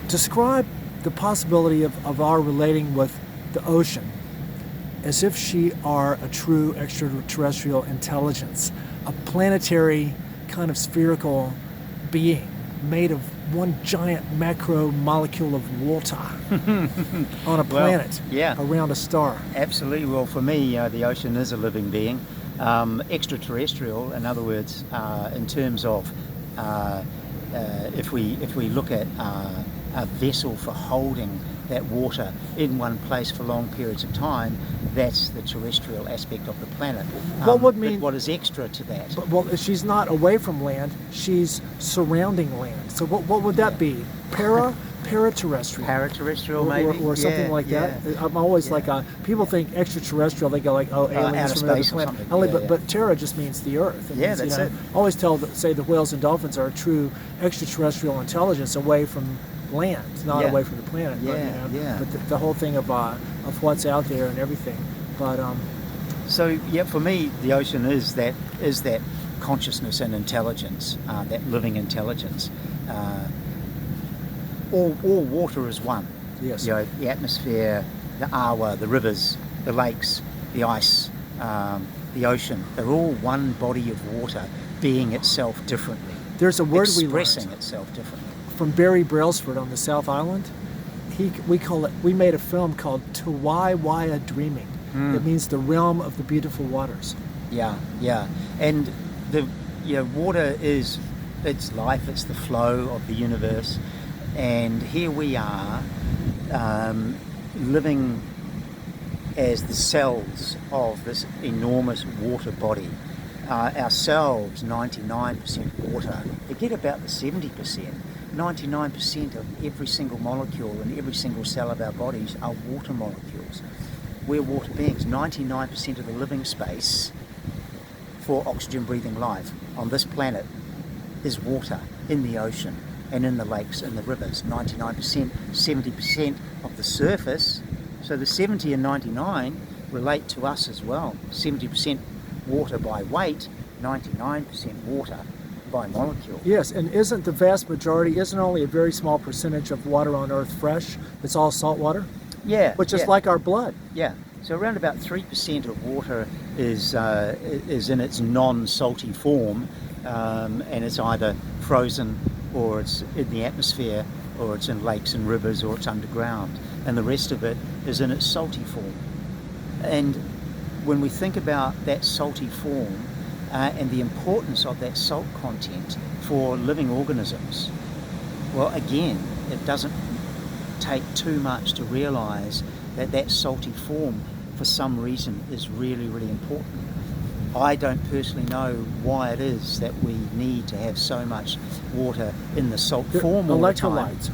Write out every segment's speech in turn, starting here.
Describe the possibility of our relating with the ocean as if she are a true extraterrestrial intelligence, a planetary kind of spherical being made of one giant macro molecule of water on a planet around a star. Absolutely. Well, for me, the ocean is a living being. Extraterrestrial, in other words, in terms of if we look at a vessel for holding that water in one place for long periods of time, that's the terrestrial aspect of the planet. What is extra to that? Well, she's not away from land, she's surrounding land. So what would that be? Paraterrestrial? Paraterrestrial, maybe? Or something like that. I'm always like, people think extraterrestrial, they go like, oh, aliens from another planet. But terra just means the Earth. That's it. I always say the whales and dolphins are a true extraterrestrial intelligence away from land, not away from the planet. But the whole thing of what's out there and everything. But so for me, the ocean is that consciousness and intelligence, that living intelligence. All water is one. Yes. The atmosphere, the awa, the rivers, the lakes, the ice, the ocean. They're all one body of water, being itself differently. There's a word expressing itself differently. From Barry Brailsford on the South Island. We made a film called Tawaiwaia Dreaming. It means the realm of the beautiful waters. And the water is it's life, it's the flow of the universe, and here we are living as the cells of this enormous water body. Ourselves, 99% water. Forget about the 70%. 99% of every single molecule in every single cell of our bodies are water molecules. We're water beings. 99% of the living space for oxygen-breathing life on this planet is water in the ocean and in the lakes and the rivers. 99%, 70% of the surface. So the 70 and 99 relate to us as well. 70% water by weight, 99% water by molecule. Yes, and isn't the vast majority, isn't only a very small percentage of water on Earth fresh? It's all salt water? Which is like our blood. So around about 3% of water is in its non-salty form, and it's either frozen or it's in the atmosphere or it's in lakes and rivers or it's underground, and the rest of it is in its salty form. And when we think about that salty form and the importance of that salt content for living organisms, well, again, it doesn't take too much to realise that salty form for some reason is really, really important. I don't personally know why it is that we need to have so much water in the salt form all the time. Electrolytes.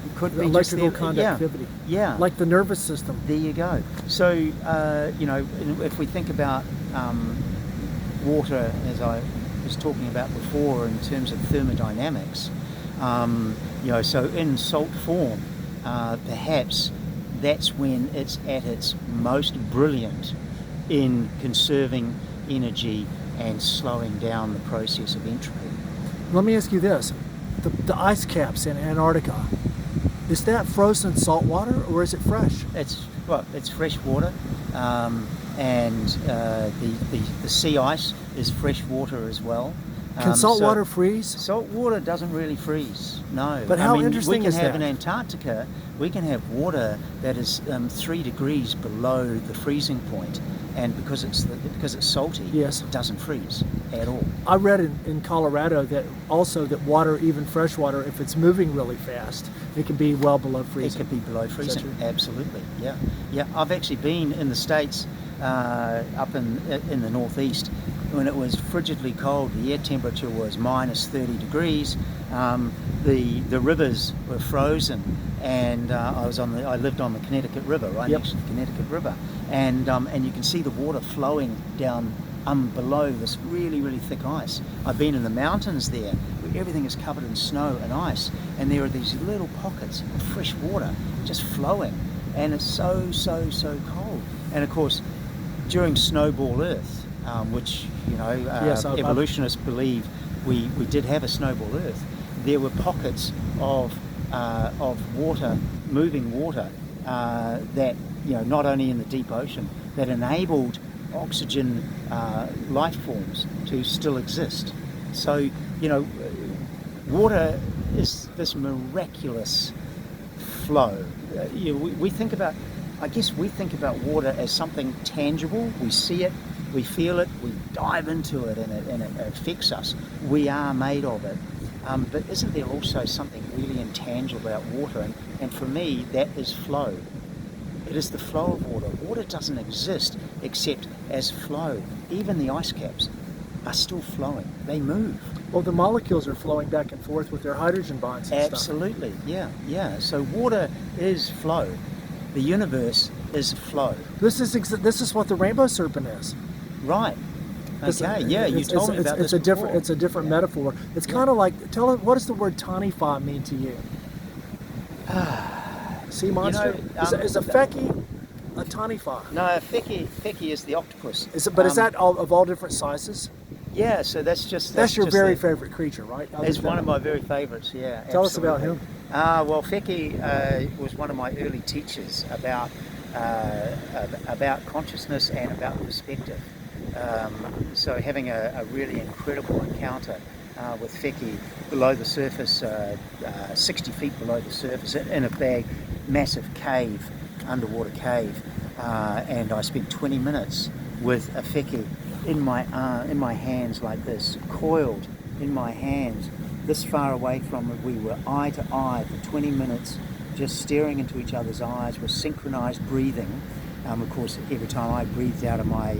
It could be electrical conductivity. Like the nervous system. There you go. So, if we think about water, as I was talking about before, in terms of thermodynamics, so in salt form, perhaps that's when it's at its most brilliant in conserving energy and slowing down the process of entropy. Let me ask you this. The ice caps in Antarctica, is that frozen salt water or is it fresh? It's fresh water, and the sea ice is fresh water as well. Can salt water freeze? Salt water doesn't really freeze, no. But how interesting is that? We can have in Antarctica, we can have water that is 3 degrees below the freezing point, and because it's salty, it doesn't freeze at all. I read in Colorado that water, even fresh water, if it's moving really fast, it can be well below freezing. It could be below freezing, absolutely, yeah. I've actually been in the States, up in the northeast, when it was frigidly cold. The air temperature was minus 30 degrees. The rivers were frozen, and I lived on the Connecticut River, right next to the Connecticut River, and you can see the water flowing down below this really, really thick ice. I've been in the mountains there, where everything is covered in snow and ice, and there are these little pockets of fresh water just flowing, and it's so cold. And of course, during Snowball Earth, which evolutionists believe we did have a snowball Earth, there were pockets of of water, moving water, that, not only in the deep ocean, that enabled oxygen life forms to still exist. So, water is this miraculous flow. We think about, we think about water as something tangible. We see it, we feel it, we dive into it, and it affects us. We are made of it. But isn't there also something really intangible about water? And for me, that is flow. It is the flow of water. Water doesn't exist except as flow. Even the ice caps are still flowing. They move. Well, the molecules are flowing back and forth with their hydrogen bonds and Absolutely, yeah. So water is flow. The universe is flow. This is what the rainbow serpent is. Right. Okay. You told me about this before. It's a different metaphor. It's kind of like, what does the word tanifa mean to you? Sea monster? Is a feki a tanifa? No, feki is the octopus. Is that of all different sizes? Yeah, so that's your very favorite creature, right? It's one of my very favorites, yeah. Tell us about him. Well, Feki was one of my early teachers about consciousness and about perspective. So having a really incredible encounter with Feki below the surface, 60 feet below the surface, in a massive cave, underwater cave, and I spent 20 minutes with a Feki in my hands like this, coiled in my hands, this far away from it. We were eye to eye for 20 minutes, just staring into each other's eyes with synchronized breathing. Of course, every time I breathed out of my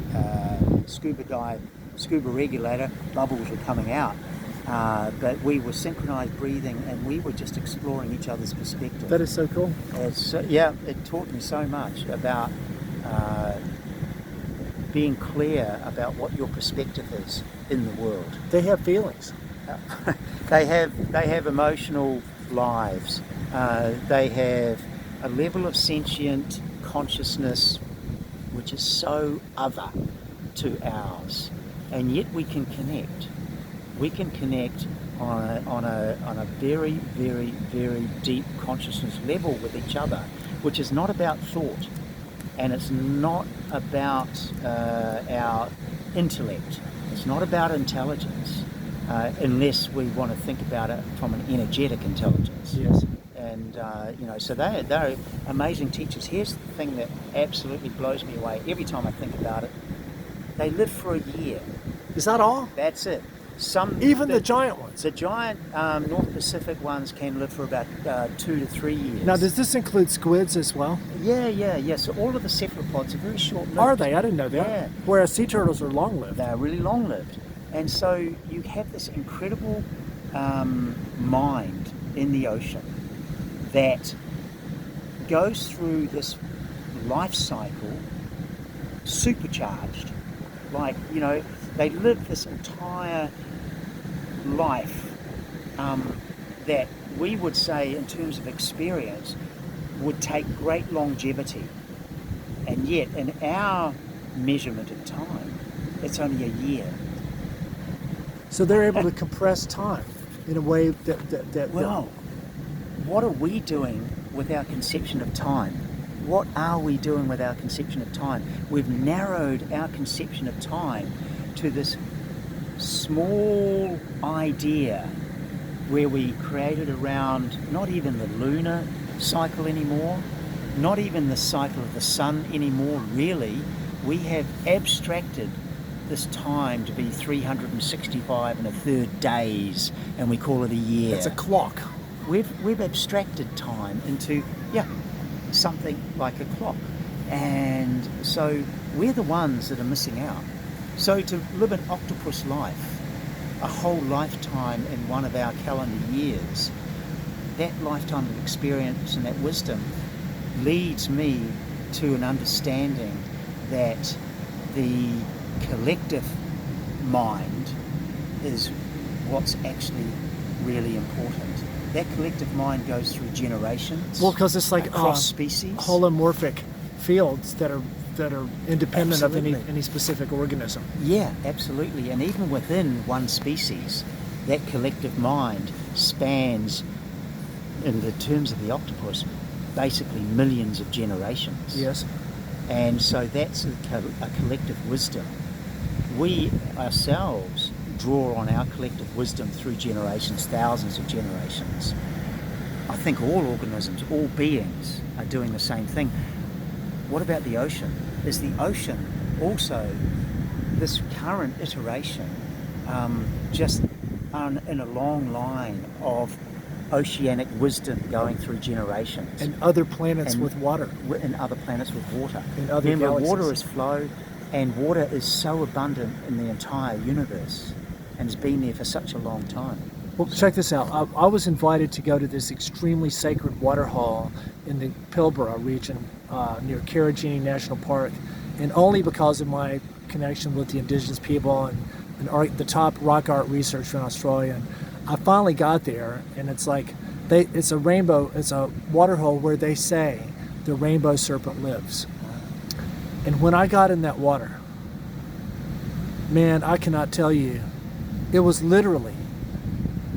scuba regulator, bubbles were coming out. But we were synchronized breathing, and we were just exploring each other's perspective. That is so cool. It taught me so much about being clear about what your perspective is in the world. They have feelings. They have emotional lives. They have a level of sentient consciousness which is so other to ours, and yet we can connect. We can connect on a very, very, very deep consciousness level with each other, which is not about thought, and it's not about our intellect. It's not about intelligence, unless we want to think about it from an energetic intelligence. Yes. And so they're amazing teachers. Here's the thing that absolutely blows me away every time I think about it. They live for a year. Is that all? That's it. Even the giant ones. The giant North Pacific ones can live for about 2 to 3 years. Now, does this include squids as well? Yeah. So all of the cephalopods are very short-lived. Are they? I didn't know that. Yeah. Whereas sea turtles are long-lived. They're really long-lived. And so you have this incredible mind in the ocean that goes through this life cycle supercharged. Like, they live this entire life that we would say, in terms of experience, would take great longevity. And yet, in our measurement of time, it's only a year. So they're able to compress time in a way that Well, what are we doing with our conception of time? What are we doing with our conception of time? We've narrowed our conception of time to this small idea where we created around not even the lunar cycle anymore, not even the cycle of the sun anymore, really. We have abstracted this time to be 365 and a third days, and we call it a year. It's a clock. We've abstracted time into something like a clock, and so we're the ones that are missing out. So to live an octopus life, a whole lifetime in one of our calendar years, that lifetime of experience and that wisdom leads me to an understanding that the collective mind is what's actually really important. That collective mind goes through generations. Well, because it's like across species, holomorphic fields that are independent Absolutely. of any specific organism. Yeah, absolutely. And even within one species, that collective mind spans in the terms of the octopus, basically millions of generations. Yes. And so that's a collective wisdom. We ourselves draw on our collective wisdom through generations, thousands of generations. I think all organisms, all beings are doing the same thing. What about the ocean? Is the ocean also this current iteration just in a long line of oceanic wisdom going through generations? And other planets with water. And other planets with water. And other Remember, galaxies. water is flow, and water is so abundant in the entire universe and has been there for such a long time. Well, check this out. I was invited to go to this extremely sacred waterhole in the Pilbara region near Carragini National Park, and only because of my connection with the indigenous people and the top rock art researcher in Australia. And I finally got there, and it's like it's a rainbow. It's a waterhole where they say the rainbow serpent lives. And when I got in that water, man, I cannot tell you, it was literally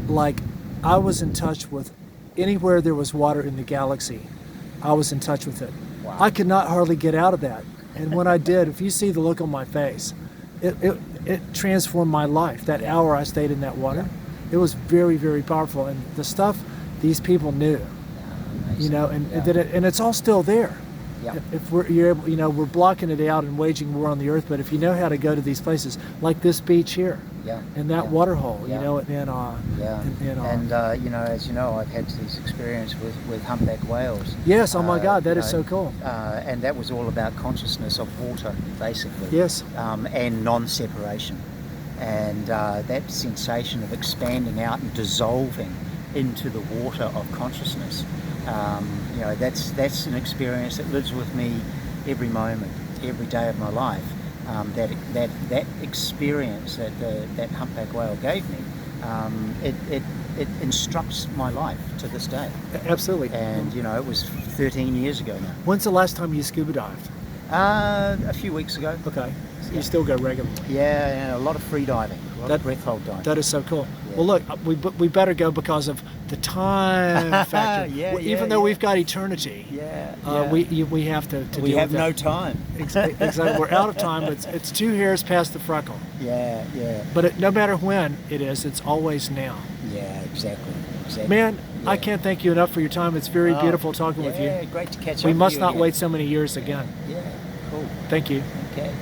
like I was in touch with anywhere there was water in the galaxy. I was in touch with it. Wow. I could not hardly get out of that. And when I did, if you see the look on my face, it transformed my life. That hour I stayed in that water, it was very, very powerful. And the stuff these people knew, you know, and it's all still there. Yeah. If you're able, you know, we're blocking it out and waging war on the earth. But if you know how to go to these places, like this beach here, and that waterhole, you know, and you know, as you know, I've had this experience with humpback whales. Yes, oh my God, that is so cool. And that was all about consciousness of water, basically. Yes. And non-separation, and that sensation of expanding out and dissolving into the water of consciousness. You know, that's an experience that lives with me every moment, every day of my life. That experience that humpback whale gave me, it instructs my life to this day. Absolutely. And you know, it was 13 years ago now. When's the last time you scuba dived? A few weeks ago. Okay. So you still go regularly? Yeah, a lot of free diving, a lot of breath hold diving. That is so cool. Yeah. Well, look, we better go because of the time factor. Even though we've got eternity, we have to we deal have with no that. time. Exactly. We're out of time. It's 2 hairs past the freckle. Yeah. But no matter when it is, it's always now. Yeah, exactly. Man, I can't thank you enough for your time. It's very beautiful talking with you. Yeah, great to catch up. We with must you not again. wait so many years again. Yeah, cool. Thank you. Okay.